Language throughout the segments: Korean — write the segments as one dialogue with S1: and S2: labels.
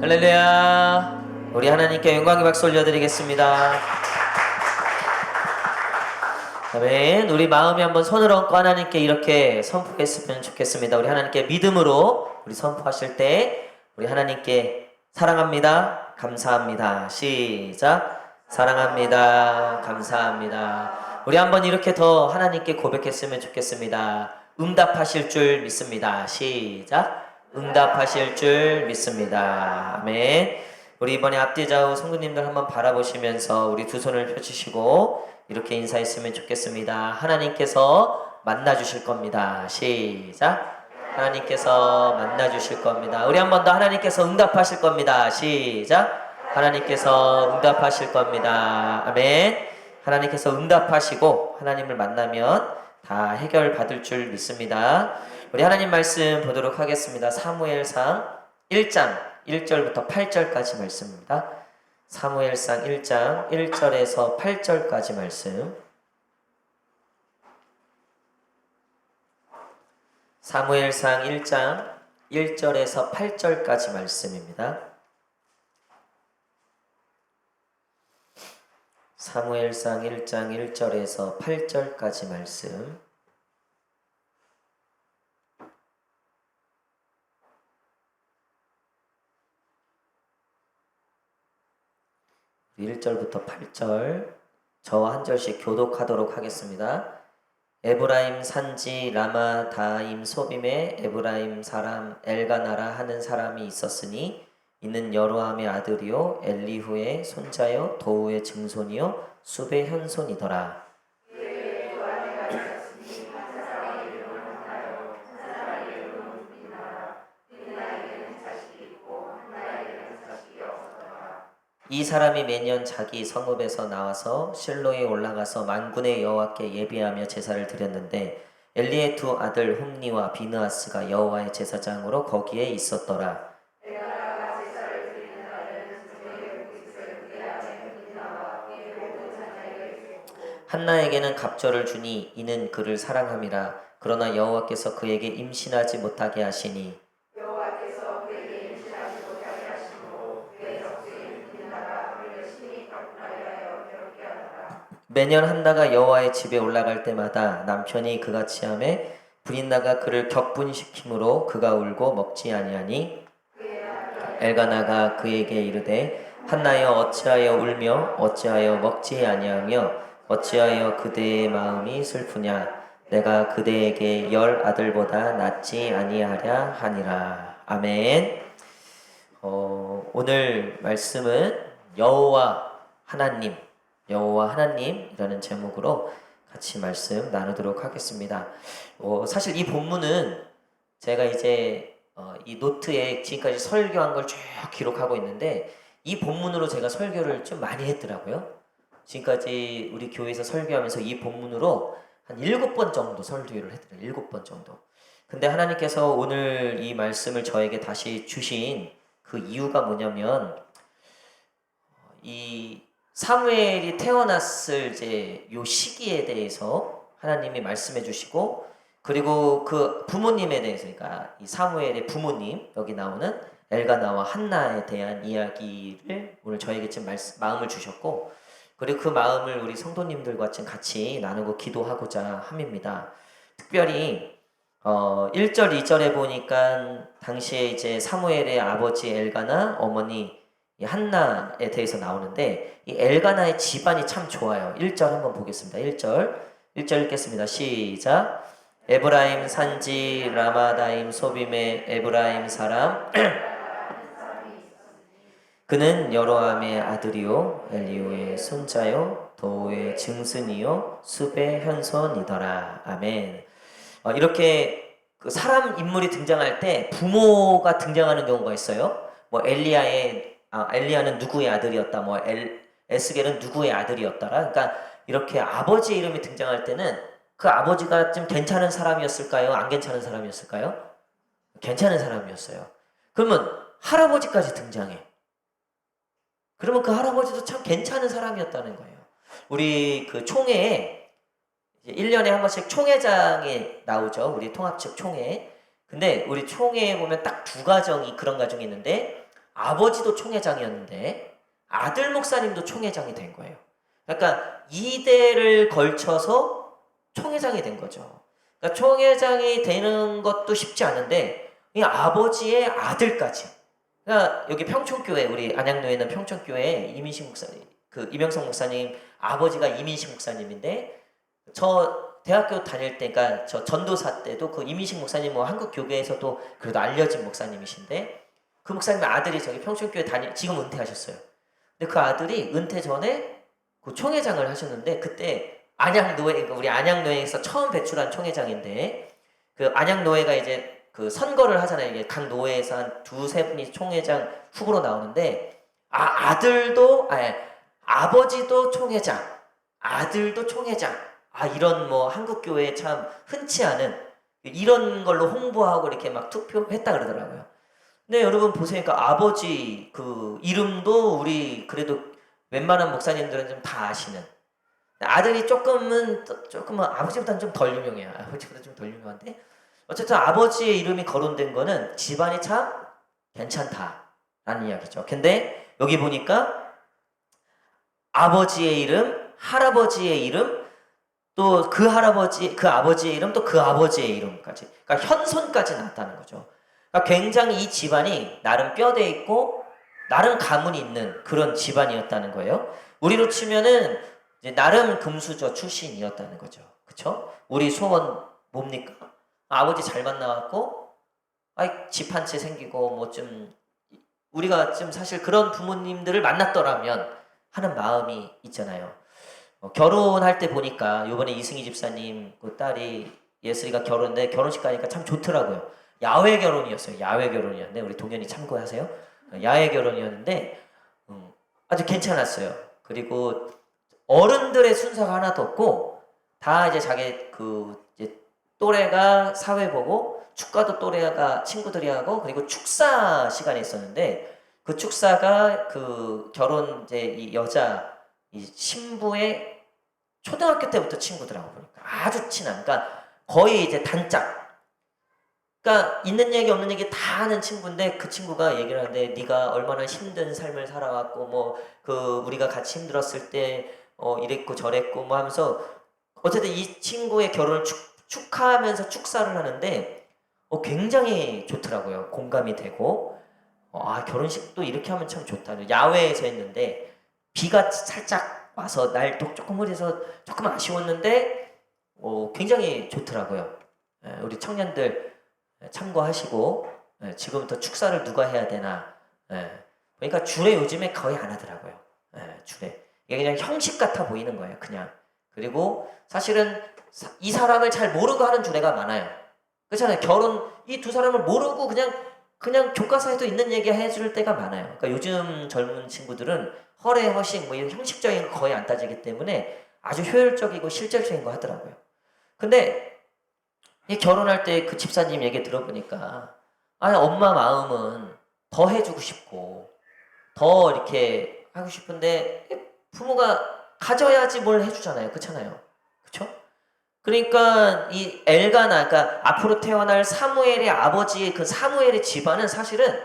S1: 할렐루야. 우리 하나님께 영광의 박수 올려드리겠습니다. 아멘. 우리 마음에 한번 손을 얹고 하나님께 이렇게 선포했으면 좋겠습니다. 우리 하나님께 믿음으로 우리 선포하실 때 우리 하나님께 사랑합니다, 감사합니다. 시작. 사랑합니다, 감사합니다. 우리 한번 이렇게 더 하나님께 고백했으면 좋겠습니다. 응답하실 줄 믿습니다. 시작. 응답하실 줄 믿습니다. 아멘. 우리 이번에 앞뒤 좌우 성도님들 한번 바라보시면서 우리 두 손을 펴주시고 이렇게 인사했으면 좋겠습니다. 하나님께서 만나주실 겁니다. 시작. 하나님께서 만나주실 겁니다. 우리 한 번 더 하나님께서 응답하실 겁니다. 시작. 하나님께서 응답하실 겁니다. 아멘. 하나님께서 응답하시고 하나님을 만나면 다 해결받을 줄 믿습니다. 우리 하나님 말씀 보도록 하겠습니다. 사무엘상 1장 1절부터 8절까지 말씀입니다. 사무엘상 1장 1절에서 8절까지 말씀. 사무엘상 1장 1절에서 8절까지 말씀입니다. 사무엘상 1장 1절에서 8절까지 말씀. 1절부터 8절 저와 한 절씩 교독하도록 하겠습니다. 에브라임 산지 라마다임 소빔에 에브라임 사람 엘가나라 하는 사람이 있었으니 이는 여로함의 아들이요 엘리후의 손자요 도우의 증손이요 숲의 현손이더라. 이 사람이 매년 자기 성읍에서 나와서 실로에 올라가서 만군의 여호와께 예배하며 제사를 드렸는데 엘리의 두 아들 홈니와 비느하스가 여호와의 제사장으로 거기에 있었더라. 한나에게는 갑절을 주니 이는 그를 사랑함이라. 그러나 여호와께서 그에게 임신하지 못하게 하시니 매년 한나가 여호와의 집에 올라갈 때마다 남편이 그같이 하매 브린나가 그를 격분시키므로 그가 울고 먹지 아니하니 엘가나가 그에게 이르되 한나여 어찌하여 울며 어찌하여 먹지 아니하며 어찌하여 그대의 마음이 슬프냐 내가 그대에게 10 아들보다 낫지 아니하랴 하니라. 아멘. 오늘 말씀은 여호와 하나님이라는 제목으로 같이 말씀 나누도록 하겠습니다. 사실 이 본문은 제가 이제 이 노트에 지금까지 설교한 걸 쭉 기록하고 있는데 이 본문으로 제가 설교를 좀 많이 했더라고요. 지금까지 우리 교회에서 설교하면서 이 본문으로 한 7번 정도 설교를 했더라고요. 7번 정도. 근데 하나님께서 오늘 이 말씀을 저에게 다시 주신 그 이유가 뭐냐면 이 사무엘이 태어났을 이제 요 시기에 대해서 하나님이 말씀해 주시고 그리고 그 부모님에 대해서 그러니까 이 사무엘의 부모님 여기 나오는 엘가나와 한나에 대한 이야기를 오늘 저에게 지금 마음을 주셨고 그리고 그 마음을 우리 성도님들과 지금 같이 나누고 기도하고자 함입니다. 특별히 1절 2절에 보니까 당시에 이제 사무엘의 아버지 엘가나 어머니 이 한나에 대해서 나오는데 이 엘가나의 집안이 참 좋아요. 1절 한번 보겠습니다. 1절 읽겠습니다. 시작. 에브라임 산지 라마다임 소빔의 에브라임 사람 그는 여로함의 아들이요 엘리후의 손자요 도우의 증손이요 숲의 현손이더라. 아멘. 이렇게 그 사람 인물이 등장할 때 부모가 등장하는 경우가 있어요. 뭐 엘리야는 누구의 아들이었다. 뭐 에스겔은 누구의 아들이었다라. 그러니까 이렇게 아버지 이름이 등장할 때는 그 아버지가 좀 괜찮은 사람이었을까요? 안 괜찮은 사람이었을까요? 괜찮은 사람이었어요. 그러면 할아버지까지 등장해. 그러면 그 할아버지도 참 괜찮은 사람이었다는 거예요. 우리 그 총회에 1년에 한 번씩 총회장이 나오죠. 우리 통합측 총회. 근데 우리 총회에 보면 딱 두 가정이 그런 가정이 있는데 아버지도 총회장이었는데 아들 목사님도 총회장이 된 거예요. 그러니까 2대를 걸쳐서 총회장이 된 거죠. 그러니까 총회장이 되는 것도 쉽지 않은데 이 아버지의 아들까지. 그러니까 여기 평촌교회, 우리 안양로에 있는 평촌교회 이민식 목사님, 그 이명성 목사님 아버지가 이민식 목사님인데, 저 대학교 다닐 때, 그러니까 저 전도사 때도 그 이민식 목사님 뭐 한국 교회에서도 그래도 알려진 목사님이신데, 그 목사님 아들이 저기 평촌교회 지금 은퇴하셨어요. 근데 그 아들이 은퇴 전에 그 총회장을 하셨는데, 그때 안양노회, 우리 안양노회에서 처음 배출한 총회장인데, 그 안양노회가 이제 그 선거를 하잖아요. 이게 각 노회에서 한 두세 분이 총회장 후보로 나오는데, 아버지도 총회장, 아들도 총회장. 이런 뭐 한국교회에 참 흔치 않은 이런 걸로 홍보하고 이렇게 막 투표했다 그러더라고요. 근데 여러분 보세요. 그러니까 아버지 그 이름도 우리 그래도 웬만한 목사님들은 좀 다 아시는. 아들이 조금은 아버지보다는 좀 덜 유명해요. 아버지보다 좀 덜 유명한데, 어쨌든 아버지의 이름이 거론된 거는 집안이 참 괜찮다라는 이야기죠. 근데 여기 보니까 아버지의 이름, 할아버지의 이름, 또 그 아버지의 이름, 또 그 아버지의 이름까지. 그러니까 현손까지 났다는 거죠. 그러니까 굉장히 이 집안이 나름 뼈대 있고 나름 가문이 있는 그런 집안이었다는 거예요. 우리로 치면은 이제 나름 금수저 출신이었다는 거죠. 그쵸? 우리 소원 뭡니까? 아버지 잘 만나갖고, 집 한 채 생기고, 뭐 좀, 우리가 좀 사실 그런 부모님들을 만났더라면 하는 마음이 있잖아요. 결혼할 때 보니까, 요번에 이승희 집사님, 그 딸이 예슬이가 결혼식 가니까 참 좋더라고요. 야외 결혼이었어요. 야외 결혼이었는데, 우리 동현이 참고하세요. 야외 결혼이었는데, 아주 괜찮았어요. 그리고 어른들의 순서가 하나도 없고, 다 이제 자기 이제 또래가 사회 보고, 축가도 또래가 친구들이 하고, 그리고 축사 시간이 있었는데, 그 축사가 그 결혼 이제 이 여자 이 신부의 초등학교 때부터 친구들하고 보니까 아주 친한, 그러니까 거의 이제 단짝. 그러니까 있는 얘기 없는 얘기 다 하는 친구인데, 그 친구가 얘기를 하는데, 네가 얼마나 힘든 삶을 살아왔고, 뭐 그 우리가 같이 힘들었을 때 이랬고 저랬고 뭐 하면서, 어쨌든 이 친구의 결혼을 축하하면서 축사를 하는데 굉장히 좋더라고요. 공감이 되고, 결혼식도 이렇게 하면 참 좋다. 야외에서 했는데 비가 살짝 와서 날도 조금 흐려서 조금 아쉬웠는데 굉장히 좋더라고요. 우리 청년들 참고하시고, 지금부터 축사를 누가 해야 되나. 그러니까 주례 요즘에 거의 안 하더라고요. 주례. 이게 그냥 형식 같아 보이는 거예요. 그냥. 그리고 사실은 이 사람을 잘 모르고 하는 주례가 많아요. 그렇잖아요. 결혼 이 두 사람을 모르고 그냥 교과서에도 있는 얘기 해줄 때가 많아요. 그러니까 요즘 젊은 친구들은 허례, 허식, 뭐 이런 형식적인 거 거의 안 따지기 때문에 아주 효율적이고 실질적인 거 하더라고요. 근데 이 결혼할 때 그 집사님 얘기 들어보니까, 엄마 마음은 더 해주고 싶고, 더 이렇게 하고 싶은데, 부모가 가져야지 뭘 해주잖아요. 그렇잖아요. 그쵸? 그러니까 이 엘가나, 그러니까 앞으로 태어날 사무엘의 아버지의 그 사무엘의 집안은 사실은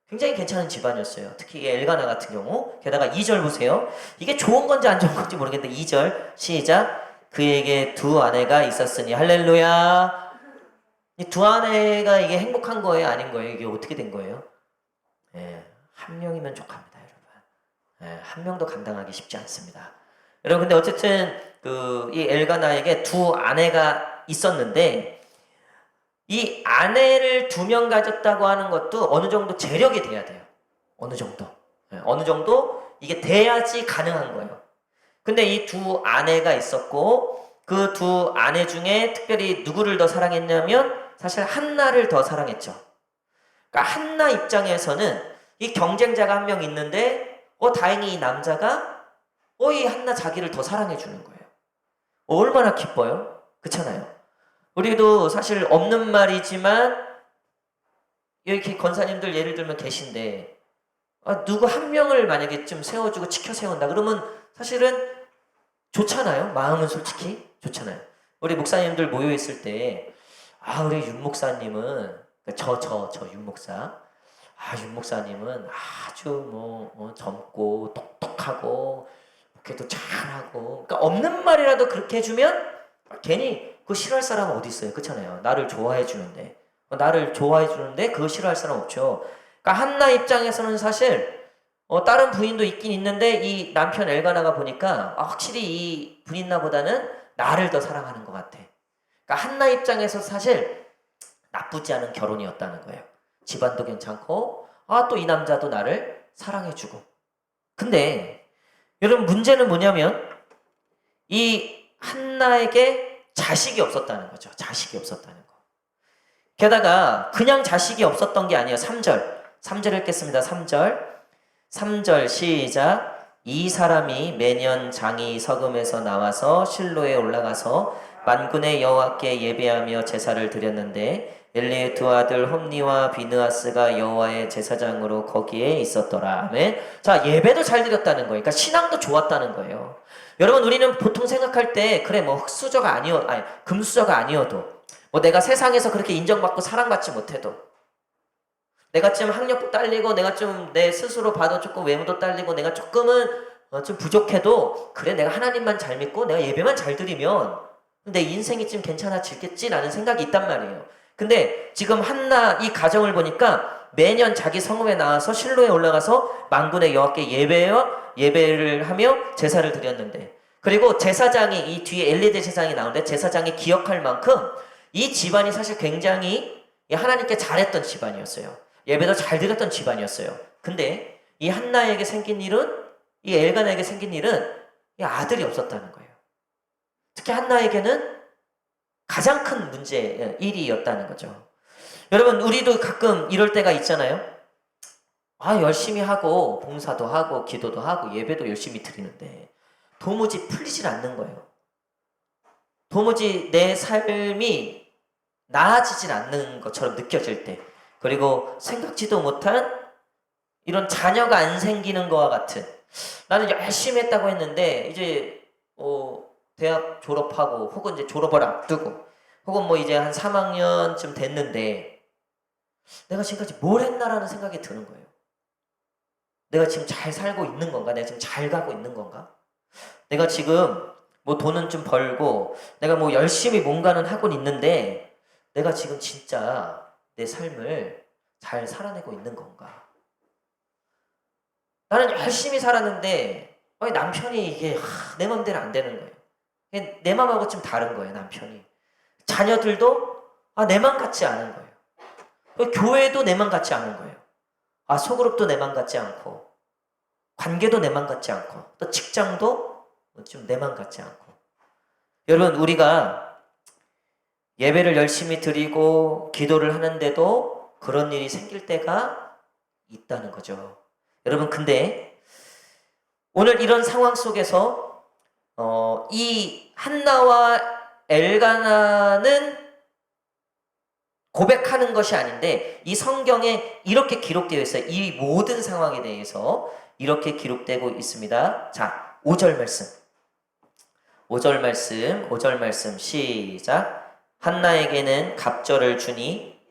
S1: 굉장히 괜찮은 집안이었어요. 특히 이 엘가나 같은 경우. 게다가 2절 보세요. 이게 좋은 건지 안 좋은 건지 모르겠는데 2절 시작. 그에게 두 아내가 있었으니 할렐루야. 이 두 아내가 이게 행복한 거예요? 아닌 거예요? 이게 어떻게 된 거예요? 한 명이면 족합니다, 여러분. 한 명도 감당하기 쉽지 않습니다. 여러분, 근데 어쨌든 이 엘가나에게 두 아내가 있었는데, 이 아내를 2명 가졌다고 하는 것도 어느 정도 재력이 돼야 돼요. 어느 정도 이게 돼야지 가능한 거예요. 근데 이 두 아내가 있었고, 그 두 아내 중에 특별히 누구를 더 사랑했냐면 사실 한나를 더 사랑했죠. 그러니까 한나 입장에서는 이 경쟁자가 한 명 있는데 다행히 이 남자가 이 한나 자기를 더 사랑해 주는 거예요. 얼마나 기뻐요? 그렇잖아요. 우리도 사실 없는 말이지만 이렇게 권사님들 예를 들면 계신데, 누구 한 명을 만약에 좀 세워주고 지켜 세운다 그러면 사실은 좋잖아요. 마음은 솔직히 좋잖아요. 우리 목사님들 모여 있을 때 우리 윤 목사님은, 윤 목사, 윤 목사님은 아주 젊고 똑똑하고 목회도 잘하고, 그러니까 없는 말이라도 그렇게 해주면 괜히 그거 싫어할 사람은 어디 있어요? 그렇잖아요. 나를 좋아해 주는데 그거 싫어할 사람 없죠. 그러니까 한나 입장에서는 사실 다른 부인도 있긴 있는데 이 남편 엘가나가 보니까 확실히 이 부인나보다는 나를 더 사랑하는 것 같아. 그러니까 한나 입장에서 사실 나쁘지 않은 결혼이었다는 거예요. 집안도 괜찮고 또 이 남자도 나를 사랑해주고. 근데 여러분 문제는 뭐냐면 이 한나에게 자식이 없었다는 거죠. 자식이 없었다는 거. 게다가 그냥 자식이 없었던 게 아니에요. 3절 읽겠습니다. 3절 시작. 이 사람이 매년 장이 서금에서 나와서 실로에 올라가서 만군의 여호와께 예배하며 제사를 드렸는데 엘리의 두 아들 홈니와 비느하스가 여호와의 제사장으로 거기에 있었더라. 아멘. 자, 예배도 잘 드렸다는 거예요. 그러니까 신앙도 좋았다는 거예요. 여러분, 우리는 보통 생각할 때 그래 금수저가 아니어도 내가 세상에서 그렇게 인정받고 사랑받지 못해도, 내가 좀 학력도 딸리고 내가 좀 내 스스로 봐도 조금 외모도 딸리고 내가 조금은 좀 부족해도 그래 내가 하나님만 잘 믿고 내가 예배만 잘 드리면 내 인생이 좀 괜찮아지겠지라는 생각이 있단 말이에요. 근데 지금 한나 이 가정을 보니까 매년 자기 성읍에 나와서 실로에 올라가서 만군의 여호와께 예배를 하며 제사를 드렸는데, 그리고 제사장이 이 뒤에 엘리대 제사장이 나오는데 제사장이 기억할 만큼 이 집안이 사실 굉장히 하나님께 잘했던 집안이었어요. 예배도 잘 드렸던 집안이었어요. 근데 이 한나에게 생긴 일은, 이 엘가나에게 생긴 일은 이 아들이 없었다는 거예요. 특히 한나에게는 가장 큰 일이었다는 거죠. 여러분, 우리도 가끔 이럴 때가 있잖아요. 열심히 하고 봉사도 하고 기도도 하고 예배도 열심히 드리는데 도무지 풀리질 않는 거예요. 도무지 내 삶이 나아지질 않는 것처럼 느껴질 때, 그리고 생각지도 못한 이런 자녀가 안 생기는 것과 같은, 나는 열심히 했다고 했는데 이제 대학 졸업하고 혹은 이제 졸업을 앞두고 혹은 이제 한 3학년쯤 됐는데 내가 지금까지 뭘 했나라는 생각이 드는 거예요. 내가 지금 잘 살고 있는 건가? 내가 지금 잘 가고 있는 건가? 내가 지금 돈은 좀 벌고 내가 열심히 뭔가는 하고 있는데 내가 지금 진짜 내 삶을 잘 살아내고 있는 건가? 나는 열심히 살았는데 남편이 이게 내 맘대로 안 되는 거예요. 내 맘하고 좀 다른 거예요, 남편이. 자녀들도 내 맘 같지 않은 거예요. 교회도 내 맘 같지 않은 거예요. 소그룹도 내 맘 같지 않고, 관계도 내 맘 같지 않고, 또 직장도 좀 내 맘 같지 않고. 여러분, 우리가 예배를 열심히 드리고 기도를 하는데도 그런 일이 생길 때가 있다는 거죠. 여러분, 근데 오늘 이런 상황 속에서 이 한나와 엘가나는 고백하는 것이 아닌데 이 성경에 이렇게 기록되어 있어요. 이 모든 상황에 대해서 이렇게 기록되고 있습니다. 자, 5절 말씀 시작. 한나에게는 갑절을 주니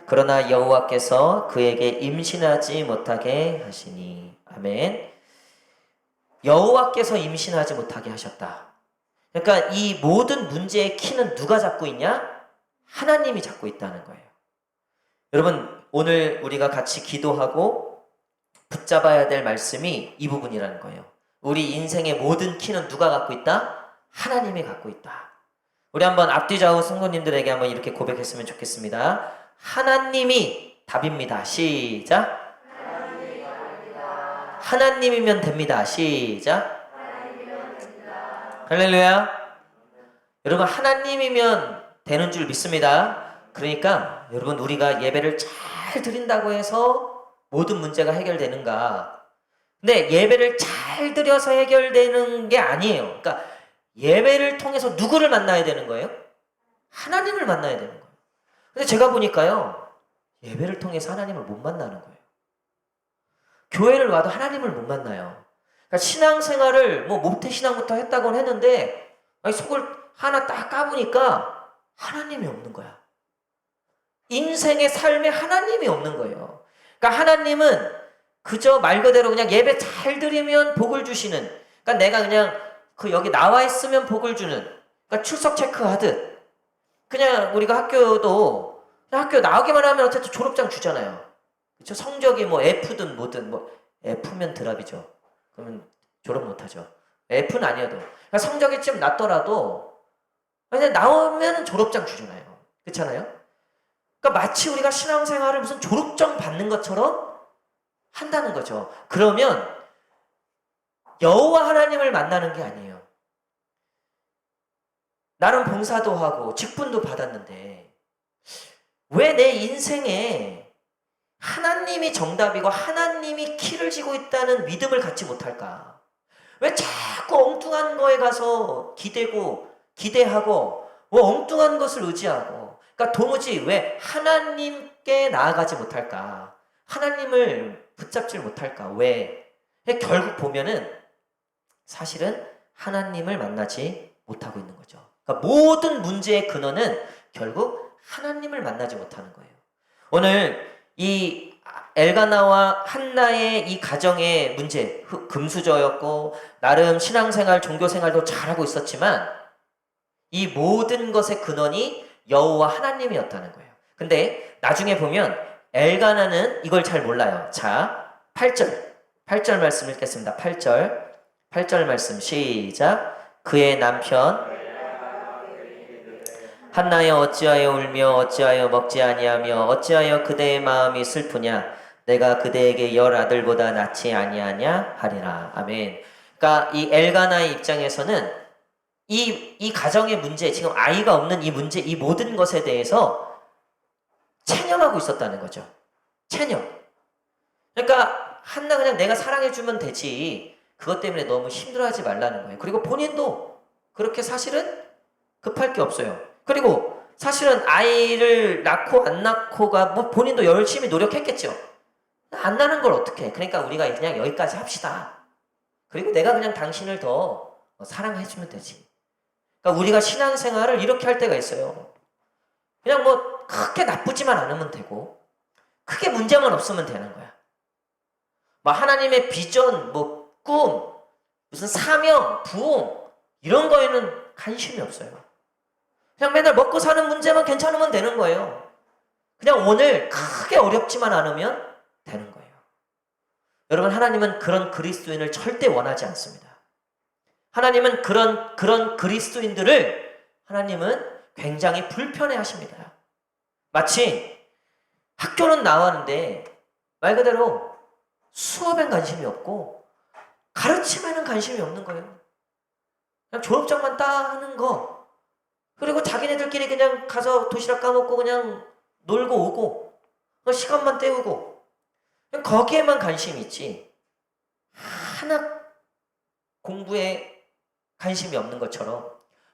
S1: 그러나 여호와께서 그에게 임신하지 못하게 하시니. 아멘. 여호와께서 임신하지 못하게 하셨다. 그러니까 이 모든 문제의 키는 누가 잡고 있냐? 하나님이 잡고 있다는 거예요. 여러분, 오늘 우리가 같이 기도하고 붙잡아야 될 말씀이 이 부분이라는 거예요. 우리 인생의 모든 키는 누가 갖고 있다? 하나님이 갖고 있다. 우리 한번 앞뒤 좌우 성도님들에게 한번 이렇게 고백했으면 좋겠습니다. 하나님이 답입니다. 시작. 하나님이면 됩니다. 시작. 할렐루야. 여러분, 하나님이면 되는 줄 믿습니다. 그러니까 여러분, 우리가 예배를 잘 드린다고 해서 모든 문제가 해결되는가? 근데 예배를 잘 드려서 해결되는 게 아니에요. 그러니까 예배를 통해서 누구를 만나야 되는 거예요? 하나님을 만나야 되는 거예요. 근데 제가 보니까요, 예배를 통해서 하나님을 못 만나는 거예요. 교회를 와도 하나님을 못 만나요. 그러니까 신앙생활을 모태신앙부터 했다고는 했는데 속을 하나 딱 까보니까 하나님이 없는 거야. 인생의 삶에 하나님이 없는 거예요. 그러니까 하나님은 그저 말 그대로 그냥 예배 잘 드리면 복을 주시는, 그러니까 내가 그냥 여기 나와 있으면 복을 주는, 그러니까 출석 체크하듯 그냥 우리가 학교도 그냥 학교 나오기만 하면 어쨌든 졸업장 주잖아요. 그렇죠? 성적이 뭐 F든 뭐든, 뭐 F면 드랍이죠. 그러면 졸업 못하죠. F는 아니어도 그러니까 성적이 좀 낮더라도 그냥 나오면 졸업장 주잖아요. 그렇잖아요? 그러니까 마치 우리가 신앙생활을 무슨 졸업장 받는 것처럼 한다는 거죠. 그러면 여호와 하나님을 만나는 게 아니에요. 나는 봉사도 하고 직분도 받았는데 왜 내 인생에 하나님이 정답이고 하나님이 키를 쥐고 있다는 믿음을 갖지 못할까? 왜 자꾸 엉뚱한 거에 가서 기대하고 뭐 엉뚱한 것을 의지하고, 그러니까 도무지 왜 하나님께 나아가지 못할까? 하나님을 붙잡지 못할까? 왜? 결국 보면은 사실은 하나님을 만나지 못하고 있는 거죠. 그러니까 모든 문제의 근원은 결국 하나님을 만나지 못하는 거예요. 오늘 이 엘가나와 한나의 이 가정의 문제, 금수저였고 나름 신앙생활, 종교생활도 잘하고 있었지만 이 모든 것의 근원이 여호와 하나님이었다는 거예요. 근데 나중에 보면 엘가나는 이걸 잘 몰라요. 자, 8절 말씀 읽겠습니다. 8절 말씀 시작. 그의 남편 한나여 어찌하여 울며 어찌하여 먹지 아니하며 어찌하여 그대의 마음이 슬프냐? 내가 그대에게 10아들보다 낫지 아니하냐 하리라. 아멘. 그러니까 이 엘가나의 입장에서는 이 가정의 문제, 지금 아이가 없는 이 문제, 이 모든 것에 대해서 체념하고 있었다는 거죠. 체념. 그러니까 한나 그냥 내가 사랑해주면 되지, 그것 때문에 너무 힘들어하지 말라는 거예요. 그리고 본인도 그렇게 사실은 급할 게 없어요. 그리고 사실은 아이를 낳고 안 낳고가 뭐 본인도 열심히 노력했겠죠. 안 나는 걸 어떻게 해. 그러니까 우리가 그냥 여기까지 합시다. 그리고 내가 그냥 당신을 더 사랑해주면 되지. 그러니까 우리가 신앙생활을 이렇게 할 때가 있어요. 그냥 뭐 크게 나쁘지만 않으면 되고 크게 문제만 없으면 되는 거야. 뭐 하나님의 비전, 뭐 꿈, 무슨 사명, 부흥 이런 거에는 관심이 없어요. 그냥 맨날 먹고 사는 문제만 괜찮으면 되는 거예요. 그냥 오늘 크게 어렵지만 않으면 되는 거예요. 여러분, 하나님은 그런 그리스도인을 절대 원하지 않습니다. 하나님은 그런 그리스도인들을 하나님은 굉장히 불편해 하십니다. 마치 학교는 나왔는데 말 그대로 수업엔 관심이 없고 가르침에는 관심이 없는 거예요. 그냥 졸업장만 따는 거, 그리고 자기네들끼리 그냥 가서 도시락 까먹고 그냥 놀고 오고 시간만 때우고 거기에만 관심이 있지 하나 공부에 관심이 없는 것처럼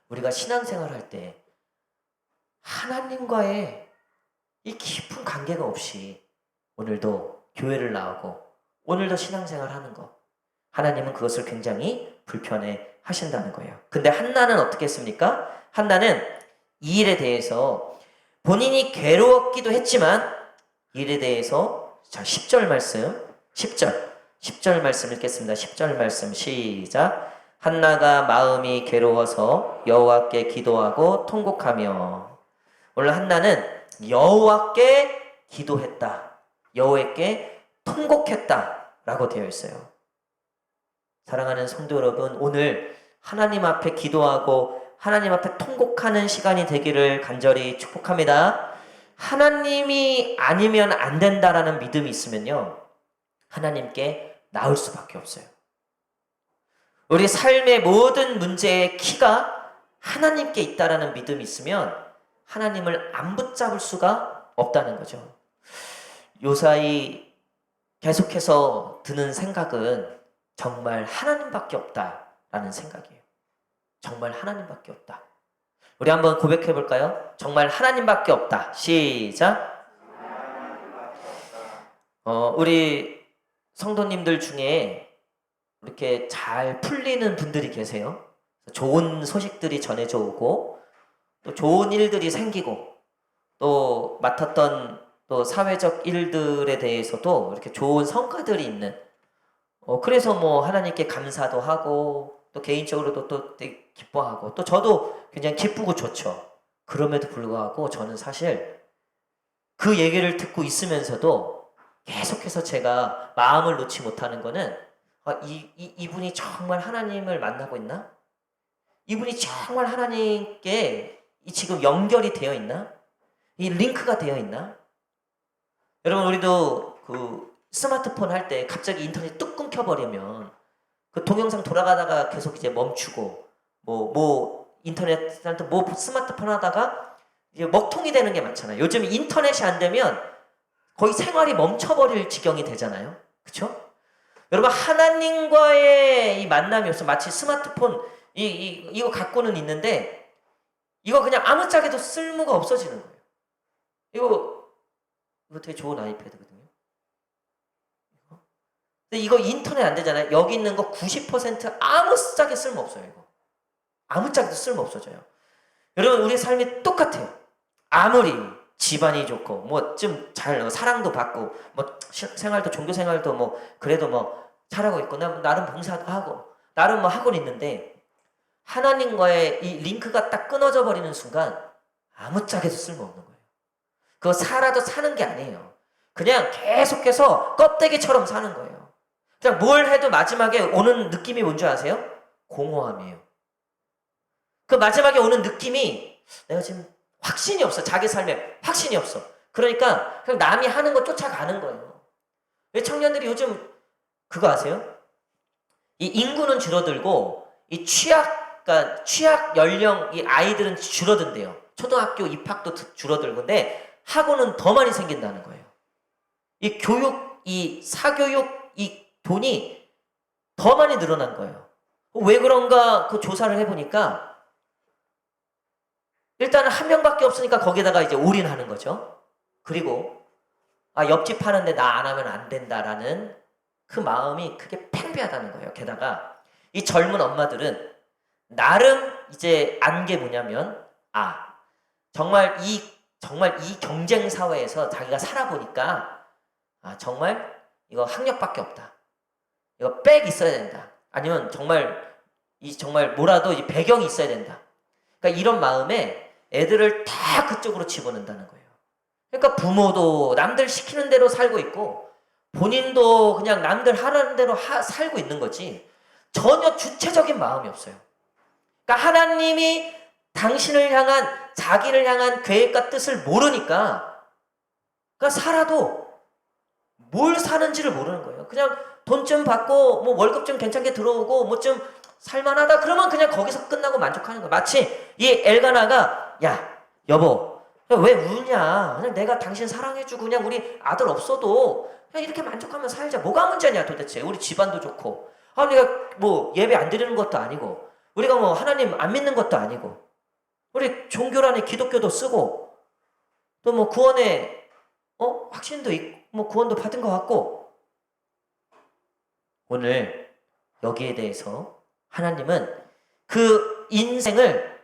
S1: 우리가 신앙생활 할 때 하나님과의 이 깊은 관계가 없이 오늘도 교회를 나오고 오늘도 신앙생활 하는 거, 하나님은 그것을 굉장히 불편해 하신다는 거예요. 근데 한나는 어떻게 했습니까? 한나는 이 일에 대해서 본인이 괴로웠기도 했지만 이 일에 대해서, 자, 10절 말씀 10절 말씀 읽겠습니다. 10절 말씀 시작. 한나가 마음이 괴로워서 여호와께 기도하고 통곡하며. 오늘 한나는 여호와께 기도했다, 여호와께 통곡했다 라고 되어 있어요. 사랑하는 성도 여러분, 오늘 하나님 앞에 기도하고 하나님 앞에 통곡하는 시간이 되기를 간절히 축복합니다. 하나님이 아니면 안 된다라는 믿음이 있으면요, 하나님께 나올 수밖에 없어요. 우리 삶의 모든 문제의 키가 하나님께 있다라는 믿음이 있으면 하나님을 안 붙잡을 수가 없다는 거죠. 요사이 계속해서 드는 생각은 정말 하나님밖에 없다라는 생각이에요. 정말 하나님밖에 없다. 우리 한번 고백해 볼까요? 정말 하나님밖에 없다. 시작. 우리 성도님들 중에 이렇게 잘 풀리는 분들이 계세요. 좋은 소식들이 전해져 오고 또 좋은 일들이 생기고 또 맡았던 또 사회적 일들에 대해서도 이렇게 좋은 성과들이 있는, 그래서 뭐 하나님께 감사도 하고 또 개인적으로도 또 되게 기뻐하고 또 저도 굉장히 기쁘고 좋죠. 그럼에도 불구하고 저는 사실 그 얘기를 듣고 있으면서도 계속해서 제가 마음을 놓지 못하는 거는, 이분이 정말 하나님을 만나고 있나? 이분이 정말 하나님께 지금 연결이 되어 있나? 이 링크가 되어 있나? 여러분, 우리도 그 스마트폰 할 때 갑자기 인터넷이 뚝 끊겨버리면 그 동영상 돌아가다가 계속 이제 멈추고 인터넷한테 스마트폰 하다가 이제 먹통이 되는 게 많잖아요. 요즘 인터넷이 안 되면 거의 생활이 멈춰버릴 지경이 되잖아요. 그쵸? 여러분, 하나님과의 이 만남이 없어. 마치 스마트폰 이거 갖고는 있는데 이거 그냥 아무짝에도 쓸모가 없어지는 거예요. 이거 되게 좋은 아이패드거든요. 근데 이거 인터넷 안 되잖아요. 여기 있는 거 90% 아무짝에 쓸모 없어요. 이거 아무짝에도 쓸모 없어져요. 여러분, 우리 삶이 똑같아요. 아무리 집안이 좋고 뭐 좀 잘 사랑도 받고 뭐 생활도 종교 생활도 뭐 그래도 뭐 잘하고 있고 나름 봉사도 하고 나름 뭐 하고 있는데 하나님과의 이 링크가 딱 끊어져 버리는 순간 아무짝에도 쓸모없는 거예요. 그거 살아도 사는 게 아니에요. 그냥 계속해서 껍데기처럼 사는 거예요. 그냥 뭘 해도 마지막에 오는 느낌이 뭔지 아세요? 공허함이에요. 그 마지막에 오는 느낌이 내가 지금 확신이 없어. 자기 삶에 확신이 없어. 그러니까 그냥 남이 하는 거 쫓아가는 거예요. 왜 청년들이 요즘 그거 아세요? 이 인구는 줄어들고 이 그러니까 취약 연령 이 아이들은 줄어든대요. 초등학교 입학도 줄어들고 근데 학원은 더 많이 생긴다는 거예요. 이 교육, 이 사교육, 이 돈이 더 많이 늘어난 거예요. 왜 그런가 그 조사를 해보니까 일단은 한 명밖에 없으니까 거기다가 이제 올인하는 거죠. 그리고 옆집 하는데 나 안 하면 안 된다라는 그 마음이 그게 팽배하다는 거예요. 게다가 이 젊은 엄마들은 나름 이제 안 게 뭐냐면 정말 이 경쟁 사회에서 자기가 살아보니까 정말 이거 학력밖에 없다. 이거 백 있어야 된다. 아니면 정말 뭐라도 이 배경이 있어야 된다. 그러니까 이런 마음에 애들을 다 그쪽으로 집어넣는다는 거예요. 그러니까 부모도 남들 시키는 대로 살고 있고 본인도 그냥 남들 하라는 대로 살고 있는 거지 전혀 주체적인 마음이 없어요. 그러니까 하나님이 당신을 향한 자기를 향한 계획과 뜻을 모르니까 그러니까 살아도 뭘 사는지를 모르는 거예요. 그냥 돈 좀 받고 뭐 월급 좀 괜찮게 들어오고 뭐 좀 살만하다 그러면 그냥 거기서 끝나고 만족하는 거야. 마치 이 엘가나가 야 여보 왜 우냐 그냥 내가 당신 사랑해주고 그냥 우리 아들 없어도 그냥 이렇게 만족하면 살자. 뭐가 문제냐 도대체. 우리 집안도 좋고 우리가 뭐 예배 안 드리는 것도 아니고 우리가 뭐 하나님 안 믿는 것도 아니고 우리 종교란에 기독교도 쓰고 또 뭐 구원에 확신도 있고 뭐 구원도 받은 것 같고 오늘 여기에 대해서 하나님은 그 인생을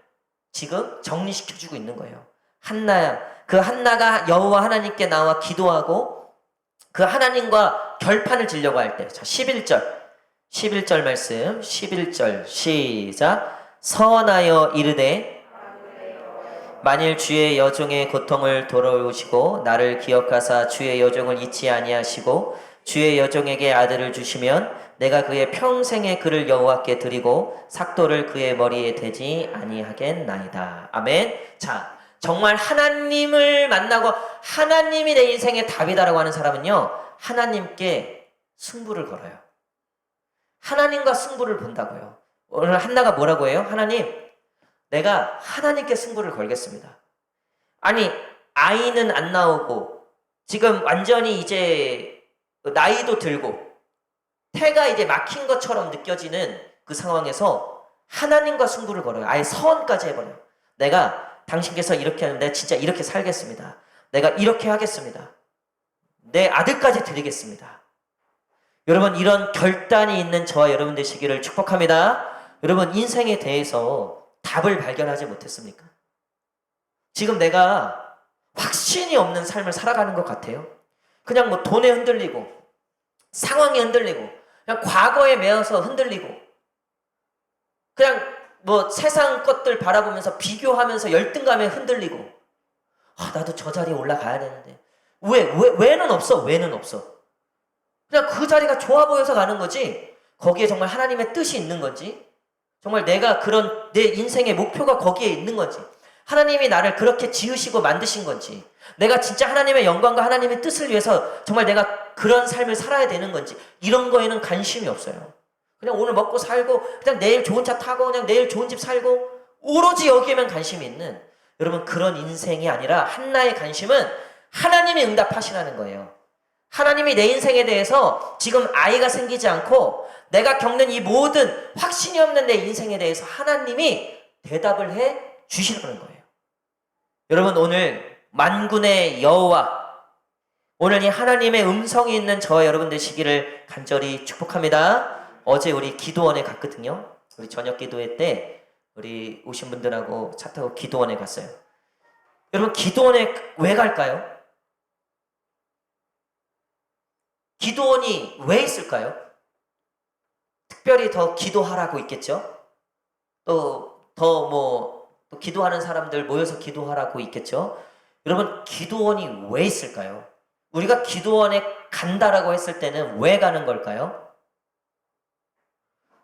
S1: 지금 정리시켜주고 있는 거예요. 한나가 여호와 하나님께 나와 기도하고 그 하나님과 결판을 지려고 할 때, 자 11절 말씀 11절 시작. 서원하여 이르되 만일 주의 여종의 고통을 돌아오시고 나를 기억하사 주의 여종을 잊지 아니하시고 주의 여종에게 아들을 주시면 내가 그의 평생의 그를 여호와께 드리고 삭도를 그의 머리에 대지 아니하겠나이다. 아멘. 자, 정말 하나님을 만나고 하나님이 내 인생의 답이다라고 하는 사람은요 하나님께 승부를 걸어요. 하나님과 승부를 본다고요. 오늘 한나가 뭐라고 해요? 하나님, 내가 하나님께 승부를 걸겠습니다. 아니 아이는 안 나오고 지금 완전히 이제 나이도 들고 태가 이제 막힌 것처럼 느껴지는 그 상황에서 하나님과 승부를 걸어요. 아예 서원까지 해버려요. 내가 당신께서 이렇게 하는데 진짜 이렇게 살겠습니다. 내가 이렇게 하겠습니다. 내 아들까지 드리겠습니다. 여러분 이런 결단이 있는 저와 여러분 되시기를 축복합니다. 여러분 인생에 대해서 답을 발견하지 못했습니까? 지금 내가 확신이 없는 삶을 살아가는 것 같아요. 그냥 뭐 돈에 흔들리고, 상황에 흔들리고, 그냥 과거에 매여서 흔들리고, 그냥 뭐 세상 것들 바라보면서 비교하면서 열등감에 흔들리고, 나도 저 자리에 올라가야 되는데. 왜는 없어. 왜는 없어. 그냥 그 자리가 좋아 보여서 가는 거지, 거기에 정말 하나님의 뜻이 있는 건지, 정말 내가 그런 내 인생의 목표가 거기에 있는 건지, 하나님이 나를 그렇게 지으시고 만드신 건지, 내가 진짜 하나님의 영광과 하나님의 뜻을 위해서 정말 내가 그런 삶을 살아야 되는 건지, 이런 거에는 관심이 없어요. 그냥 오늘 먹고 살고, 그냥 내일 좋은 차 타고, 그냥 내일 좋은 집 살고, 오로지 여기에만 관심이 있는, 여러분, 그런 인생이 아니라 한나의 관심은 하나님이 응답하시라는 거예요. 하나님이 내 인생에 대해서 지금 아이가 생기지 않고 내가 겪는 이 모든 확신이 없는 내 인생에 대해서 하나님이 대답을 해 주시라는 거예요. 여러분, 오늘 만군의 여호와, 오늘 이 하나님의 음성이 있는 저와 여러분 되시기를 간절히 축복합니다. 어제 우리 기도원에 갔거든요. 우리 저녁 기도회 때 우리 오신 분들하고 차 타고 기도원에 갔어요. 여러분, 기도원에 왜 갈까요? 기도원이 왜 있을까요? 특별히 더 기도하라고 있겠죠? 또 기도하는 사람들 모여서 기도하라고 있겠죠? 여러분, 기도원이 왜 있을까요? 우리가 기도원에 간다라고 했을 때는 왜 가는 걸까요?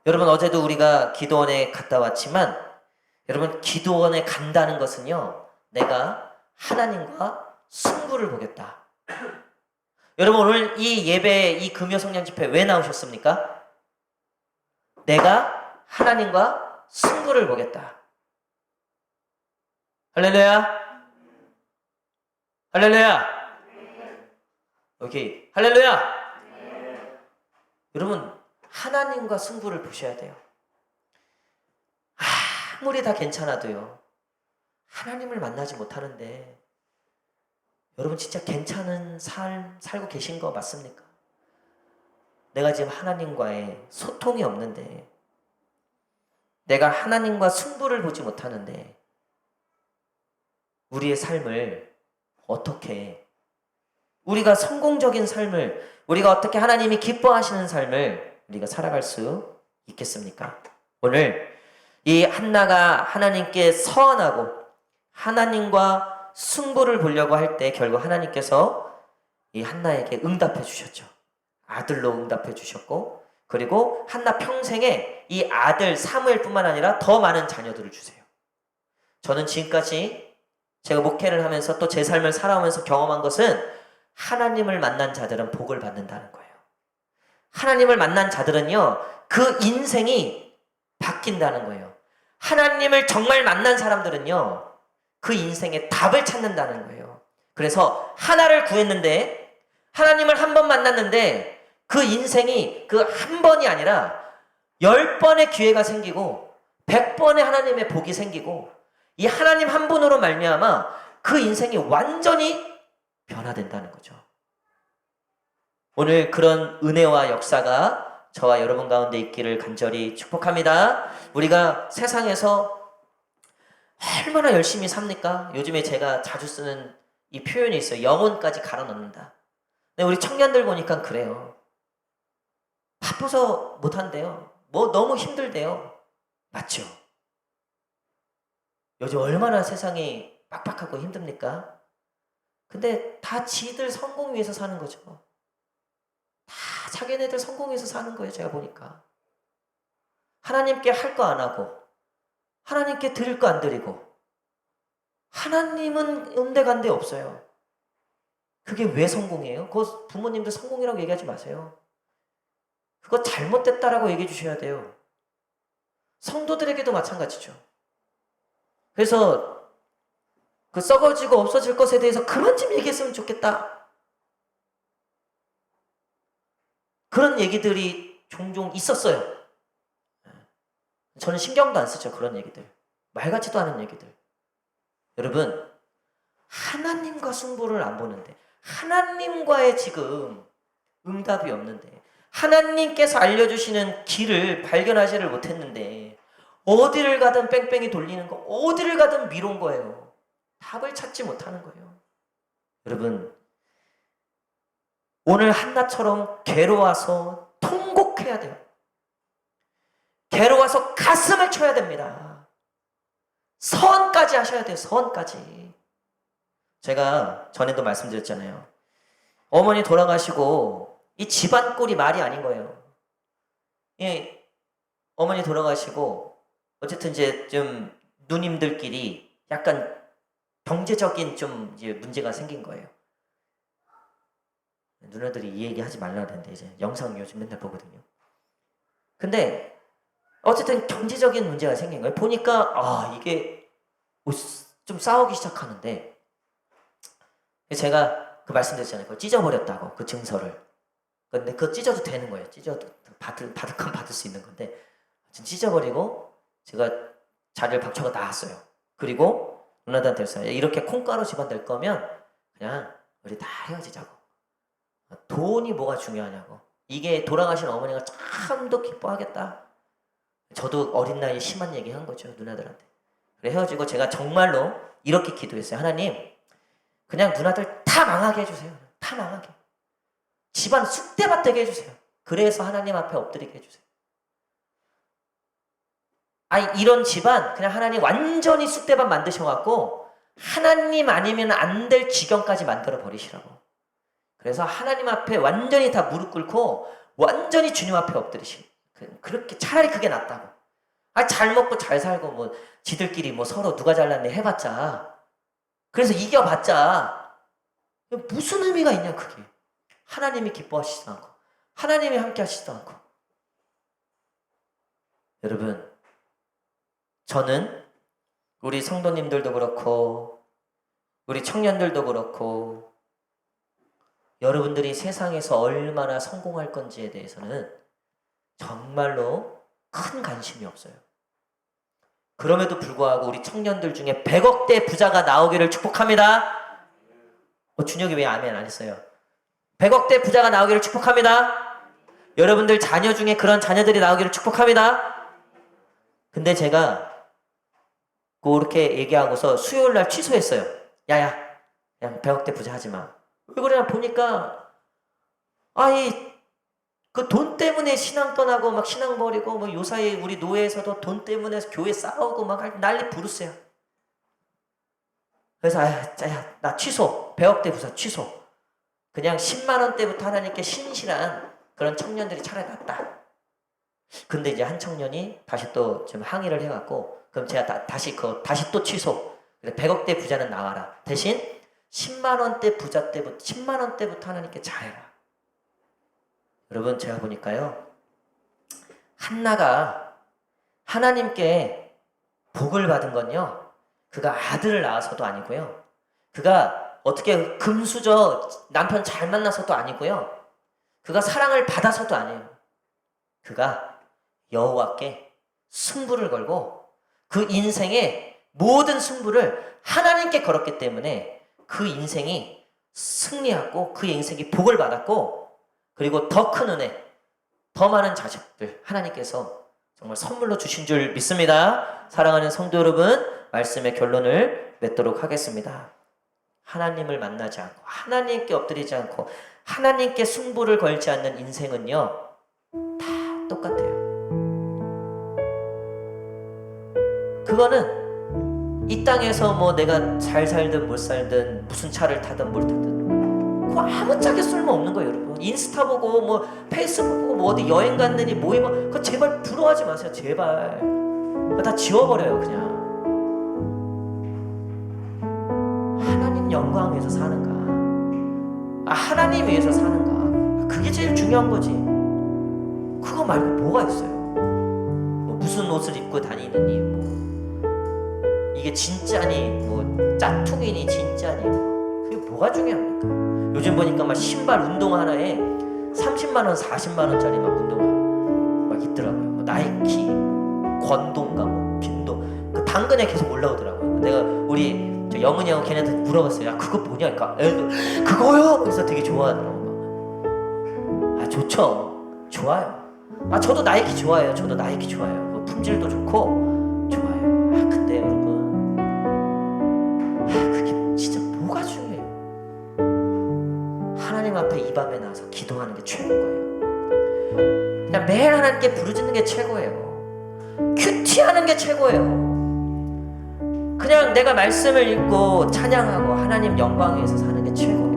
S1: 여러분, 어제도 우리가 기도원에 갔다 왔지만, 여러분, 기도원에 간다는 것은요, 내가 하나님과 승부를 보겠다. 여러분, 오늘 이 예배, 이 금요 성령 집회 왜 나오셨습니까? 내가 하나님과 승부를 보겠다. 할렐루야. 할렐루야. 오케이. 할렐루야. 여러분, 하나님과 승부를 보셔야 돼요. 아무리 다 괜찮아도요, 하나님을 만나지 못하는데, 여러분 진짜 괜찮은 삶 살고 계신 거 맞습니까? 내가 지금 하나님과의 소통이 없는데, 내가 하나님과 승부를 보지 못하는데, 우리의 삶을 어떻게, 우리가 성공적인 삶을, 우리가 어떻게 하나님이 기뻐하시는 삶을 우리가 살아갈 수 있겠습니까? 오늘 이 한나가 하나님께 서원하고 하나님과 승부를 보려고 할 때 결국 하나님께서 이 한나에게 응답해 주셨죠. 아들로 응답해 주셨고, 그리고 한나 평생에 이 아들 사무엘뿐만 아니라 더 많은 자녀들을 주세요. 저는 지금까지 제가 목회를 하면서 또 제 삶을 살아오면서 경험한 것은, 하나님을 만난 자들은 복을 받는다는 거예요. 하나님을 만난 자들은요, 그 인생이 바뀐다는 거예요. 하나님을 정말 만난 사람들은요, 그 인생의 답을 찾는다는 거예요. 그래서 하나를 구했는데, 하나님을 한 번 만났는데, 그 인생이 그 한 번이 아니라 10번의 기회가 생기고 100번의 하나님의 복이 생기고, 이 하나님 한 분으로 말미암아 그 인생이 완전히 변화된다는 거죠. 오늘 그런 은혜와 역사가 저와 여러분 가운데 있기를 간절히 축복합니다. 우리가 세상에서 얼마나 열심히 삽니까? 요즘에 제가 자주 쓰는 이 표현이 있어요. 영혼까지 갈아 넣는다. 근데 우리 청년들 보니까 그래요. 바빠서 못한대요. 뭐 너무 힘들대요. 맞죠? 요즘 얼마나 세상이 빡빡하고 힘듭니까? 근데 다 지들 성공 위해서 사는 거죠. 다 자기네들 성공 위해서 사는 거예요. 제가 보니까. 하나님께 할 거 안 하고, 하나님께 드릴 거 안 드리고, 하나님은 응대간데 없어요. 그게 왜 성공이에요? 그거 부모님들 성공이라고 얘기하지 마세요. 그거 잘못됐다라고 얘기해 주셔야 돼요. 성도들에게도 마찬가지죠. 그래서 그 썩어지고 없어질 것에 대해서 그만 좀 얘기했으면 좋겠다. 그런 얘기들이 종종 있었어요. 저는 신경도 안 쓰죠. 그런 얘기들. 말 같지도 않은 얘기들. 여러분, 하나님과 승부를 안 보는데, 하나님과의 지금 응답이 없는데, 하나님께서 알려주시는 길을 발견하지를 못했는데, 어디를 가든 뺑뺑이 돌리는 거, 어디를 가든 미룬 거예요. 답을 찾지 못하는 거예요. 여러분, 오늘 한나처럼 괴로워서 통곡해야 돼요. 괴로워서 가슴을 쳐야 됩니다. 서원까지 하셔야 돼요. 서원까지. 제가 전에도 말씀드렸잖아요. 어머니 돌아가시고 이 집안 꼴이 말이 아닌 거예요. 예, 어머니 돌아가시고 어쨌든 이제 좀 누님들끼리 약간 경제적인 좀 이제 문제가 생긴 거예요. 누나들이 이 얘기 하지 말라 그랬는데 이제 영상 요즘 맨날 보거든요. 근데 어쨌든 경제적인 문제가 생긴 거예요. 보니까 이게 뭐 좀 싸우기 시작하는데, 제가 그 말씀드렸잖아요. 그거 찢어버렸다고, 그 증서를. 근데 그거 찢어도 되는 거예요. 찢어도 받을 건 받을 수 있는 건데 찢어버리고 제가 자리를 박차고 나왔어요. 그리고 누나들한테 했어요. 이렇게 콩가루 집안 될 거면 그냥 우리 다 헤어지자고. 돈이 뭐가 중요하냐고. 이게 돌아가신 어머니가 참도 기뻐하겠다. 저도 어린 나이에 심한 얘기 한 거죠, 누나들한테. 그래 헤어지고 제가 정말로 이렇게 기도했어요. 하나님, 그냥 누나들 다 망하게 해주세요. 다 망하게. 집안 쑥대밭 되게 해주세요. 그래서 하나님 앞에 엎드리게 해주세요. 이런 집안 그냥 하나님 완전히 쑥대밭 만드셔갖고 하나님 아니면 안 될 지경까지 만들어 버리시라고. 그래서 하나님 앞에 완전히 다 무릎 꿇고 완전히 주님 앞에 엎드리시. 그렇게 차라리 그게 낫다고. 잘 먹고 잘 살고 뭐 지들끼리 뭐 서로 누가 잘났네 해봤자, 그래서 이겨봤자 무슨 의미가 있냐. 그게 하나님이 기뻐하시지도 않고 하나님이 함께 하시지도 않고. 여러분, 저는 우리 성도님들도 그렇고 우리 청년들도 그렇고 여러분들이 세상에서 얼마나 성공할 건지에 대해서는 정말로 큰 관심이 없어요. 그럼에도 불구하고 우리 청년들 중에 100억대 부자가 나오기를 축복합니다. 준혁이 왜 아멘 안 했어요? 100억대 부자가 나오기를 축복합니다. 여러분들 자녀 중에 그런 자녀들이 나오기를 축복합니다. 근데 제가 그렇게 얘기하고서 수요일날 취소했어요. 야야, 그냥 100억대 부자 하지 마. 왜 그러냐 보니까 그 돈 때문에 신앙 떠나고 막 신앙 버리고 뭐 요사이 우리 노예에서도 돈 때문에 교회 싸우고 막 난리 부르세요. 그래서 나 취소. 100억대 부자 취소. 그냥 10만 원대부터 하나님께 신실한 그런 청년들이 차라리 낫다. 근데 이제 한 청년이 다시 또 좀 항의를 해갖고, 그럼 제가 다시 또 취소. 100억대 부자는 나와라. 대신 10만 원대 부자 때부터 10만 원대부터 하나님께 잘해라. 여러분, 제가 보니까요, 한나가 하나님께 복을 받은 건요, 그가 아들을 낳아서도 아니고요, 그가 어떻게 금수저 남편 잘 만나서도 아니고요, 그가 사랑을 받아서도 아니에요. 그가 여호와께 승부를 걸고 그 인생의 모든 승부를 하나님께 걸었기 때문에 그 인생이 승리하고 그 인생이 복을 받았고, 그리고 더 큰 은혜, 더 많은 자식들 하나님께서 정말 선물로 주신 줄 믿습니다. 사랑하는 성도 여러분, 말씀의 결론을 맺도록 하겠습니다. 하나님을 만나지 않고 하나님께 엎드리지 않고 하나님께 승부를 걸지 않는 인생은요, 다 똑같아요. 그거는 이 땅에서 뭐 내가 잘 살든 못 살든 무슨 차를 타든 뭘 타든 그거 아무짝에 쓸모없는 거예요. 여러분, 인스타 보고 뭐 페이스북 보고 뭐 어디 여행 갔느니 모임, 그거 제발 부러워하지 마세요. 제발 그거 다 지워버려요. 그냥 하나님 영광 위해서 사는가, 하나님 위해서 사는가, 그게 제일 중요한 거지. 그거 말고 뭐가 있어요? 뭐 무슨 옷을 입고 다니느니, 뭐 이게 진짜니, 뭐 짝퉁이니 진짜니, 그게 뭐가 중요합니까? 요즘 보니까 막 신발 운동화 하나에 30만 원, 40만 원짜리 막 운동화 막 있더라고요. 뭐 나이키, 권동가, 뭐 빈도, 그 당근에 계속 올라오더라고요. 내가 우리 저 영은이 형 걔네한테 물어봤어요. 야, 그거 뭐냐? 그러니까 그거요? 그래서 되게 좋아하더라고. 좋죠. 좋아요. 저도 나이키 좋아해요. 저도 나이키 좋아해요. 뭐 품질도 좋고 좋아요. 근데 여러분, 그게 진짜 뭐가 중요해요? 앞에 이 밤에 나와서 기도하는 게 최고인 거예요. 그냥 매일 하나님께 부르짖는 게 최고예요. 큐티하는 게 최고예요. 그냥 내가 말씀을 읽고 찬양하고 하나님 영광 위해서 사는 게 최고예요.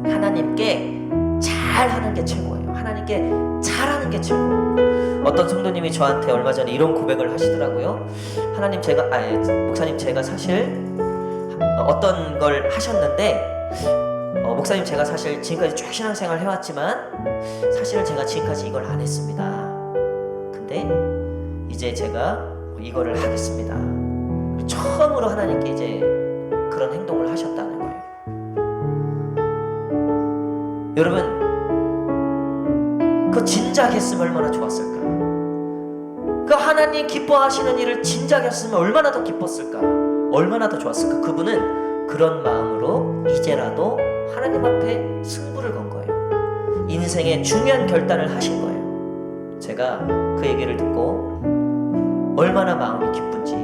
S1: 하나님께 잘하는 게 최고예요. 하나님께 잘하는 게 최고예요. 어떤 성도님이 저한테 얼마 전에 이런 고백을 하시더라고요. 목사님 제가 사실 어떤 걸 하셨는데 목사님 제가 사실 지금까지 쭉 신앙생활 해왔지만 사실은 제가 지금까지 이걸 안 했습니다. 근데 이제 제가 이거를 하겠습니다. 처음으로 하나님께 이제 그런 행동을 하셨다는 거예요. 여러분, 그 진작 했으면 얼마나 좋았을까? 그 하나님 기뻐하시는 일을 진작 했으면 얼마나 더 기뻤을까? 얼마나 더 좋았을까? 그분은 그런 마음으로 이제라도 하나님 앞에 승부를 건 거예요. 인생의 중요한 결단을 하신 거예요. 제가 그 얘기를 듣고 얼마나 마음이 기쁜지.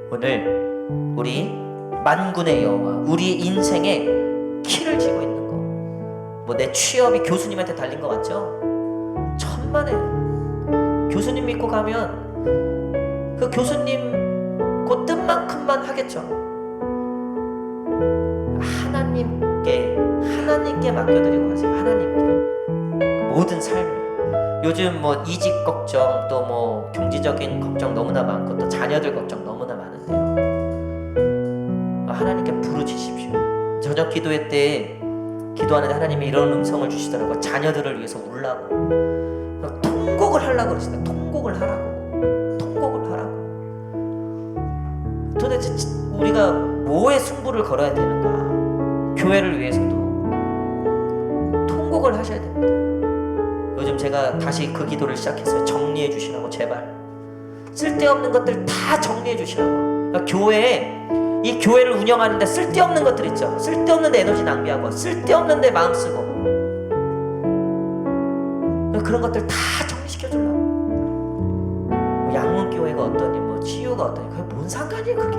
S1: 오늘 우리 만군의 여호와, 우리 인생의 키를 쥐고 있는 거, 뭐 내 취업이 교수님한테 달린 거 같죠? 천만에요. 교수님 믿고 가면 그 교수님 그 뜻만큼만 하겠죠. 하나님께 맡겨드리고 가세요. 하나님께 모든 삶을. 요즘 뭐 이직 걱정, 또 뭐 경제적인 걱정 너무나 많고 또 자녀들 걱정 너무나 많은데요, 하나님께 부르짖으십시오. 저녁 기도회 때 기도하는데 하나님이 이런 음성을 주시더라고요. 자녀들을 위해서 울라고, 통곡을 하려고 그러시다. 통곡을 하라고. 도대체 우리가 뭐에 승부를 걸어야 되는가? 교회를 위해서도 통곡을 하셔야 됩니다. 요즘 제가 다시 그 기도를 시작했어요. 정리해 주시라고, 제발. 쓸데없는 것들 다 정리해 주시라고. 그러니까 이 교회를 운영하는데 쓸데없는 것들 있죠. 쓸데없는 데 에너지 낭비하고 쓸데없는 데 마음 쓰고, 그런 것들 다 정리시켜 주려고. 뭐 양문교회가 어떠니, 뭐 치유가 어떠니, 그게 뭔 상관이에요. 그게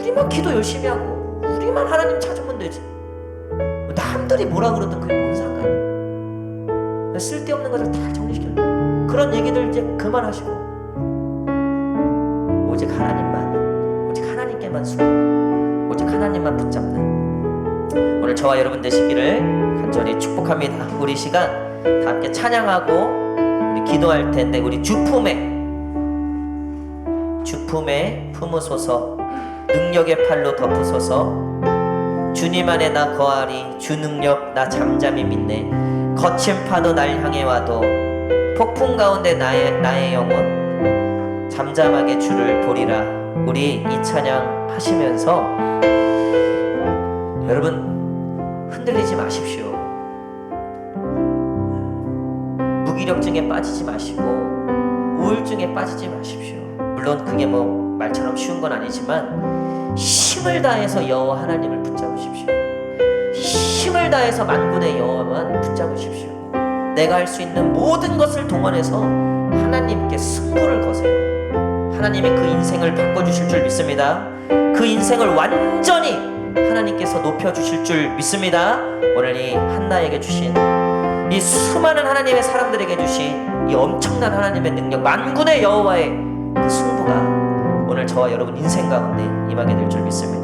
S1: 우리만 기도 열심히 하고 우리만 하나님 찾으면 되지. 남들이 뭐라 그러든 그게 뭔 상관이에요. 쓸데없는 것을 다 정리시켜. 그런 얘기들 이제 그만하시고 오직 하나님께만 숨고 오직 하나님만 붙잡는 오늘 저와 여러분 되시기를 간절히 축복합니다. 우리 시간 다 함께 찬양하고 우리 기도할 텐데, 우리 주품에 품으소서, 능력의 팔로 덮으소서. 주님 안에 나 거하리, 주 능력 나 잠잠히 믿네. 거친 파도 날 향해 와도 폭풍 가운데 나의 영혼 잠잠하게 주를 보리라. 우리 이 찬양 하시면서 여러분 흔들리지 마십시오. 무기력증에 빠지지 마시고 우울증에 빠지지 마십시오. 물론 그게 뭐 말처럼 쉬운 건 아니지만 힘을 다해서 여호와 하나님을 붙잡으십시오. 힘을 다해서 만군의 여호와만 붙잡으십시오. 내가 할 수 있는 모든 것을 동원해서 하나님께 승부를 거세요. 하나님이 그 인생을 바꿔주실 줄 믿습니다. 그 인생을 완전히 하나님께서 높여주실 줄 믿습니다. 오늘 이 한나에게 주신, 이 수많은 하나님의 사람들에게 주신 이 엄청난 하나님의 능력, 만군의 여호와의 그 승부가 오늘 저와 여러분 인생 가운데 임하게 될 줄 믿습니다.